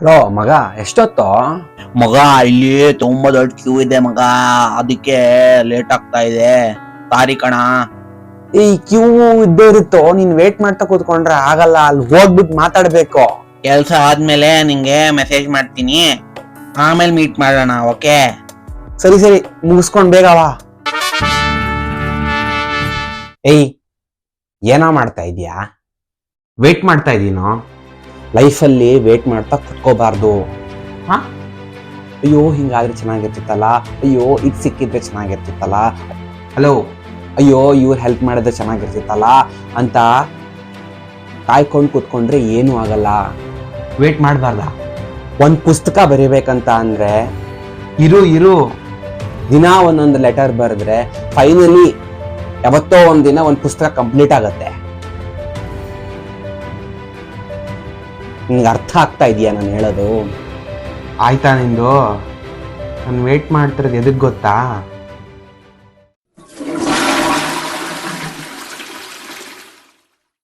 Hello ಮಗ, ಎಷ್ಟೊತ್ತು? ಮಗ ಇಲ್ಲಿ ತುಂಬಾ ದೊಡ್ಡ ಕ್ಯೂ ಇದೆ ಮಗ, ಅದಕ್ಕೆ ಲೇಟ್ ಆಗ್ತಾ ಇದೆ. ಸಾರಿ ಕಣ. ಈ ಕ್ಯೂ ಇದ್ದೇ ಇರುತ್ತೋ, ನೀನ್ ವೇಟ್ ಮಾಡ್ತಾ ಕೂತ್ಕೊಂಡ್ರೆ ಆಗಲ್ಲ, ಅಲ್ಲಿ ಹೋಗ್ಬಿಟ್ಟು ಮಾತಾಡ್ಬೇಕು. ಕೆಲ್ಸ ಆದ್ಮೇಲೆ ನಿಂಗೆ ಮೆಸೇಜ್ ಮಾಡ್ತೀನಿ, ಆಮೇಲೆ ಮೀಟ್ ಮಾಡೋಣ. ಓಕೆ ಸರಿ ಸರಿ, ಮುಗಿಸ್ಕೊಂಡ್ ಬೇಗವಾ. ಏಯ್, ಏನೋ ಮಾಡ್ತಾ ಇದೀಯಾ? ವೇಟ್ ಮಾಡ್ತಾ ಇದೀನೋ. ಲೈಫಲ್ಲಿ ವೇಟ್ ಮಾಡ್ತಾ ಕುತ್ಕೋಬಾರ್ದು. ಹಾ, ಅಯ್ಯೋ ಹಿಂಗಾದ್ರೆ ಚೆನ್ನಾಗಿರ್ತಿತ್ತಲ್ಲ, ಅಯ್ಯೋ ಇದು ಸಿಕ್ಕಿದ್ರೆ ಚೆನ್ನಾಗಿರ್ತಿತ್ತಲ್ಲ, ಹಲೋ ಅಯ್ಯೋ ಇವ್ರು ಹೆಲ್ಪ್ ಮಾಡಿದ್ರೆ ಚೆನ್ನಾಗಿರ್ತಿತ್ತಲ್ಲ ಅಂತ ಕಾಯ್ಕೊಂಡು ಕೂತ್ಕೊಂಡ್ರೆ ಏನೂ ಆಗಲ್ಲ. ವೇಟ್ ಮಾಡಬಾರ್ದ? ಒಂದು ಪುಸ್ತಕ ಬರೀಬೇಕಂತ ಅಂದ್ರೆ ಇರು ದಿನ ಒಂದೊಂದು ಲೆಟರ್ ಬರೆದ್ರೆ ಫೈನಲಿ ಯಾವತ್ತೋ ಒಂದಿನ ಒಂದು ಪುಸ್ತಕ ಕಂಪ್ಲೀಟ್ ಆಗತ್ತೆ. ನಿನ್ಗೆ ಅರ್ಥ ಆಗ್ತಾ ಇದೆಯಾ ನಾನು ಹೇಳೋದು? ಆಯ್ತಾ ನಿಂದು? ನಾನು ವೇಟ್ ಮಾಡ್ತಿರೋದು ಎದಕ್ಕೆ ಗೊತ್ತಾ?